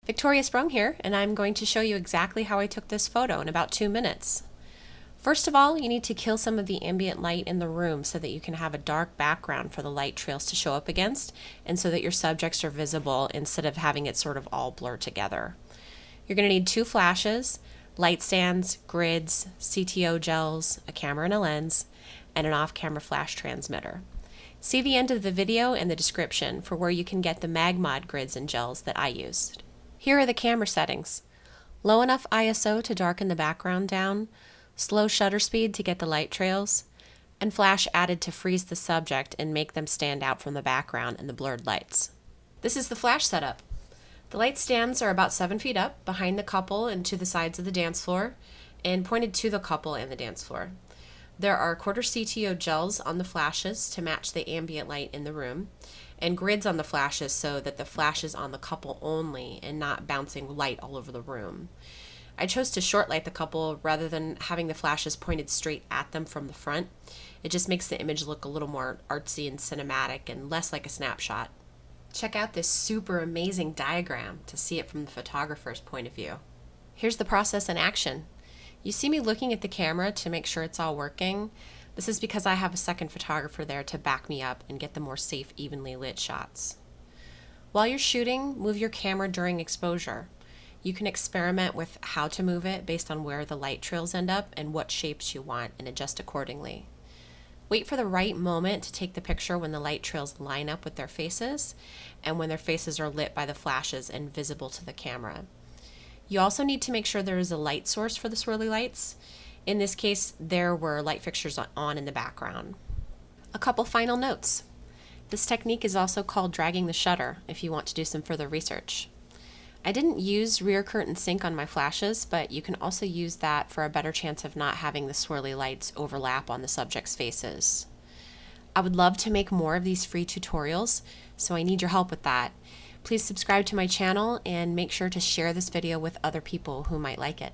Victoria Sprung here, and I'm going to show you exactly how I took this photo in about 2 minutes. First of all, you need to kill some of the ambient light in the room so that you can have a dark background for the light trails to show up against, and so that your subjects are visible instead of having it sort of all blur together. You're going to need 2 flashes, light stands, grids, CTO gels, a camera and a lens, and an off-camera flash transmitter. See the end of the video and the description for where you can get the MagMod grids and gels that I used. Here are the camera settings. Low enough ISO to darken the background down, slow shutter speed to get the light trails, and flash added to freeze the subject and make them stand out from the background and the blurred lights. This is the flash setup. The light stands are about 7 feet up, behind the couple and to the sides of the dance floor, and pointed to the couple and the dance floor. There are quarter CTO gels on the flashes to match the ambient light in the room, and grids on the flashes so that the flash is on the couple only and not bouncing light all over the room. I chose to short light the couple rather than having the flashes pointed straight at them from the front. It just makes the image look a little more artsy and cinematic and less like a snapshot. Check out this super amazing diagram to see it from the photographer's point of view. Here's the process in action. You see me looking at the camera to make sure it's all working. This is because I have a second photographer there to back me up and get the more safe, evenly lit shots. While you're shooting, move your camera during exposure. You can experiment with how to move it based on where the light trails end up and what shapes you want and adjust accordingly. Wait for the right moment to take the picture when the light trails line up with their faces and when their faces are lit by the flashes and visible to the camera. You also need to make sure there is a light source for the swirly lights. In this case, there were light fixtures on in the background. A couple final notes. This technique is also called dragging the shutter if you want to do some further research. I didn't use rear curtain sync on my flashes, but you can also use that for a better chance of not having the swirly lights overlap on the subject's faces. I would love to make more of these free tutorials, so I need your help with that. Please subscribe to my channel and make sure to share this video with other people who might like it.